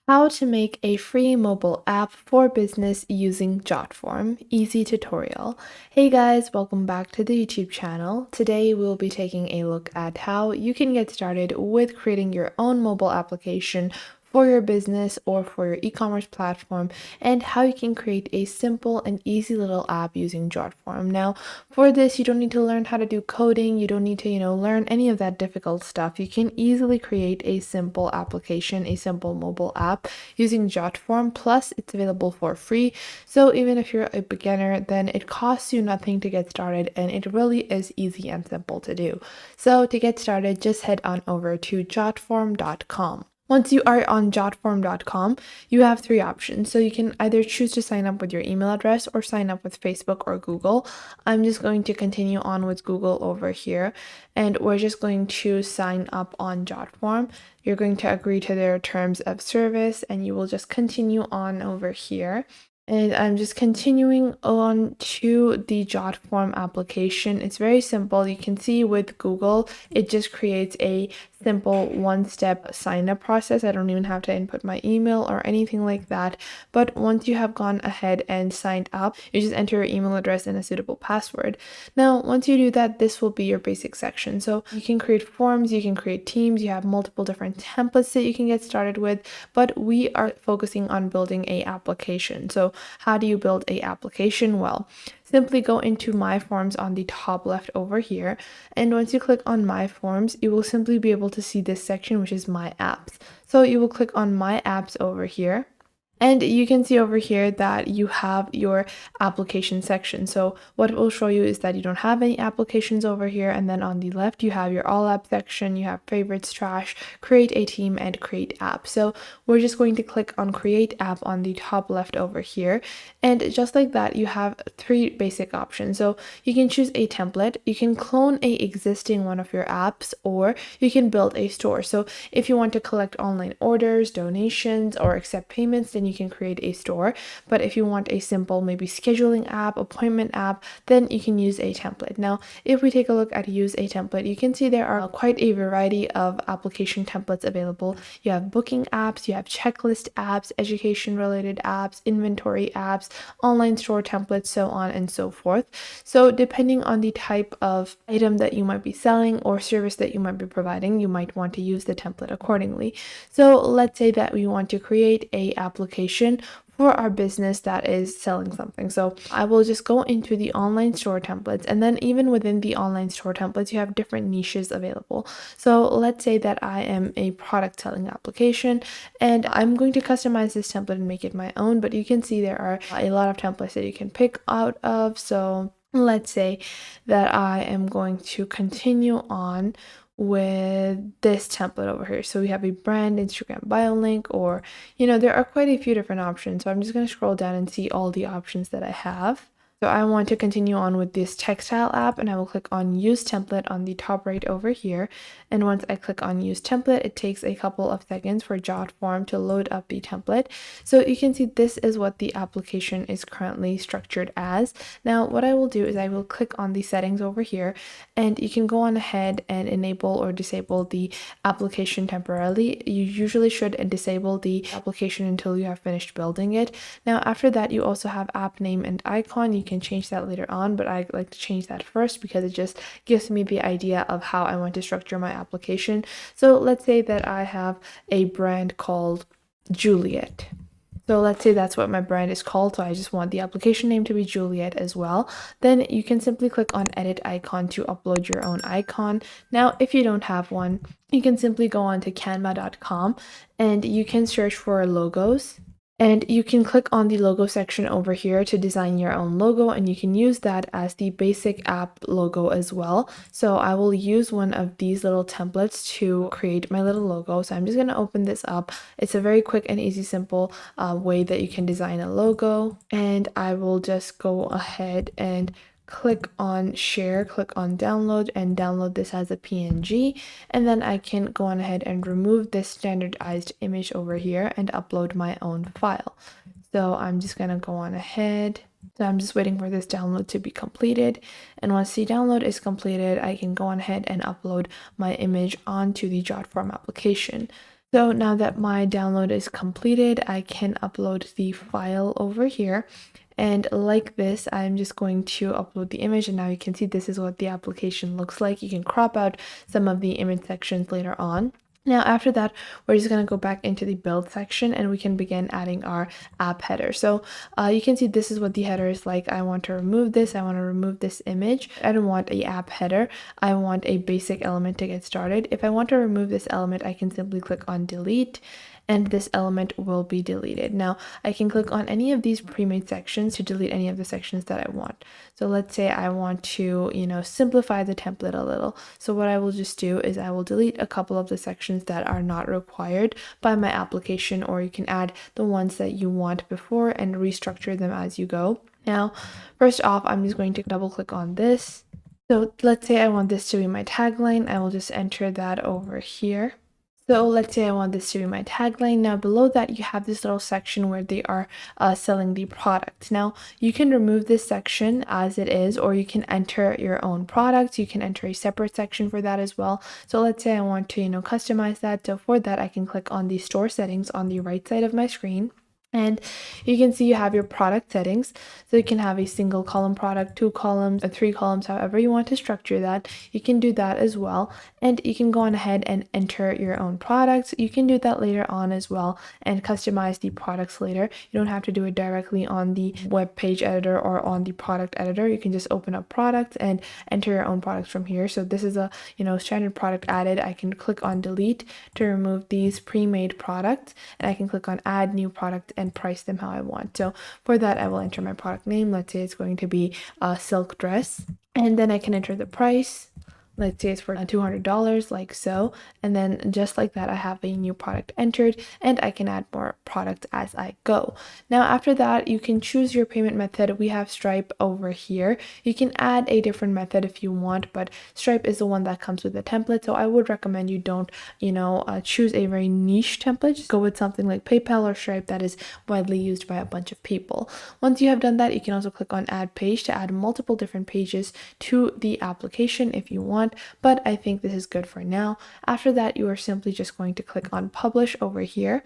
How to make a free mobile app for business using Jotform. Easy tutorial. Hey guys, welcome back to the YouTube channel. Today we'll be taking a look at how you can get started with creating your own mobile application for your business or for your e-commerce platform, and how you can create a simple and easy little app using Jotform. Now, for this, you don't need to learn how to do coding. You don't need to, learn any of that difficult stuff. You can easily create a simple application, a simple mobile app using Jotform. Plus, it's available for free. So even if you're a beginner, then it costs you nothing to get started, and it really is easy and simple to do. So to get started, just head on over to jotform.com. Once you are on jotform.com, you have three options. So you can either choose to sign up with your email address or sign up with Facebook or Google. I'm just going to continue on with Google over here, and we're just going to sign up on Jotform. You're going to agree to their terms of service, and you will just continue on over here. And I'm just continuing on to the Jotform application. It's very simple. You can see with Google, it just creates a simple one-step sign-up process. I don't even have to input my email or anything like that. But once you have gone ahead and signed up, you just enter your email address and a suitable password. Now, once you do that, this will be your basic section. So you can create forms, you can create teams, you have multiple different templates that you can get started with, but we are focusing on building a application. So how do you build a application? Well, simply go into My Forms on the top left over here, and once you click on My Forms, you will simply be able to see this section, which is My Apps. So you will click on My Apps over here. And you can see over here that you have your application section. So what it will show you is that you don't have any applications over here. And then on the left, you have your all app section, you have favorites, trash, create a team, and create app. So we're just going to click on create app on the top left over here. And just like that, you have three basic options. So you can choose a template, you can clone a existing one of your apps, or you can build a store. So if you want to collect online orders, donations, or accept payments, then you can create a store. But if you want a simple maybe scheduling app, appointment app, then you can use a template. Now, if we take a look at use a template, you can see there are quite a variety of application templates available. You have booking apps, you have checklist apps, education related apps, inventory apps, online store templates, so on and so forth. So depending on the type of item that you might be selling or service that you might be providing, you might want to use the template accordingly. So let's say that we want to create a application for our business that is selling something. So I will just go into the online store templates, and then even within the online store templates, you have different niches available. So let's say that I am a product selling application, and I'm going to customize this template and make it my own, but you can see there are a lot of templates that you can pick out of. So let's say that I am going to continue on with this template over here. So we have a brand Instagram bio link, or there are quite a few different options. So I'm just going to scroll down and see all the options that I have. So I want to continue on with this textile app, and I will click on use template on the top right over here. And once I click on use template, it takes a couple of seconds for Jotform to load up the template. So you can see this is what the application is currently structured as. Now, what I will do is I will click on the settings over here, and you can go on ahead and enable or disable the application temporarily. You usually should disable the application until you have finished building it. Now, after that, you also have app name and icon. You can change that later on, but I like to change that first because it just gives me the idea of how I want to structure my application. So let's say that I have a brand called Juliet. So let's say that's what my brand is called. So I just want the application name to be Juliet as well. Then you can simply click on edit icon to upload your own icon. Now, if you don't have one, you can simply go on to canva.com and you can search for logos. And you can click on the logo section over here to design your own logo, and you can use that as the basic app logo as well. So I will use one of these little templates to create my little logo. So I'm just going to open this up. It's a very quick and easy, simple way that you can design a logo. And I will just go ahead and click on share, click on download, and download this as a PNG. And then I can go on ahead and remove this standardized image over here and upload my own file. So I'm just gonna go on ahead. So I'm just waiting for this download to be completed. And once the download is completed, I can go on ahead and upload my image onto the Jotform application. So now that my download is completed, I can upload the file over here. And like this, I'm just going to upload the image, and now you can see this is what the application looks like. You can crop out some of the image sections later on. Now after that, we're just going to go back into the build section and we can begin adding our app header. So you can see this is what the header is like. I want to remove this. I want to remove this image. I don't want a app header. I want a basic element to get started. If I want to remove this element, I can simply click on delete, and this element will be deleted. Now I can click on any of these pre-made sections to delete any of the sections that I want. So let's say I want to, simplify the template a little. So what I will just do is I will delete a couple of the sections that are not required by my application, or you can add the ones that you want before and restructure them as you go. Now, first off, I'm just going to double click on this. So let's say I want this to be my tagline. I will just enter that over here. So let's say I want this to be my tagline. Now below that, you have this little section where they are selling the product. Now you can remove this section as it is, or you can enter your own products. You can enter a separate section for that as well. So let's say I want to, customize that. So for that, I can click on the store settings on the right side of my screen. And you can see you have your product settings. So you can have a single column product, 2 columns, or 3 columns, however you want to structure that. You can do that as well. And you can go on ahead and enter your own products. You can do that later on as well and customize the products later. You don't have to do it directly on the web page editor or on the product editor. You can just open up products and enter your own products from here. So this is a, standard product added. I can click on delete to remove these pre-made products, and I can click on add new product and price them how I want. So for that, I will enter my product name. Let's say it's going to be a silk dress, and then I can enter the price. Let's say it's for $200, like so. And then just like that, I have a new product entered, and I can add more products as I go. Now, after that, you can choose your payment method. We have Stripe over here. You can add a different method if you want, but Stripe is the one that comes with the template. So I would recommend you don't, choose a very niche template. Just go with something like PayPal or Stripe that is widely used by a bunch of people. Once you have done that, you can also click on add page to add multiple different pages to the application if you want. But I think this is good for now. After that, you are simply just going to click on publish over here,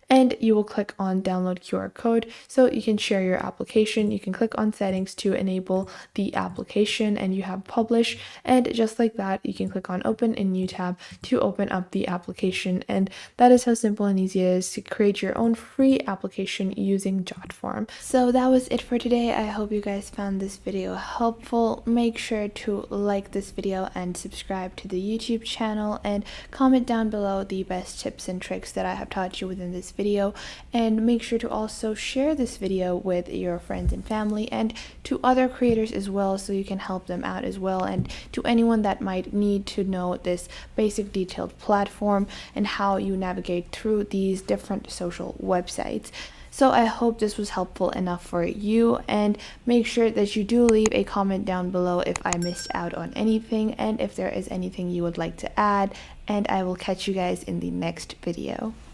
and you will click on download QR code so you can share your application. You can click on settings to enable the application, and you have publish, and just like that, you can click on open in new tab to open up the application. And that is how simple and easy it is to create your own free application using Jotform. So that was it for today. I hope you guys found this video helpful. Make sure to like this video and subscribe to the YouTube channel, and comment down below the best tips and tricks that I have taught you within this video, and make sure to also share this video with your friends and family and to other creators as well, so you can help them out as well, and to anyone that might need to know this basic detailed platform and how you navigate through these different social websites. So I hope this was helpful enough for you, and make sure that you do leave a comment down below if I missed out on anything and if there is anything you would like to add, and I will catch you guys in the next video.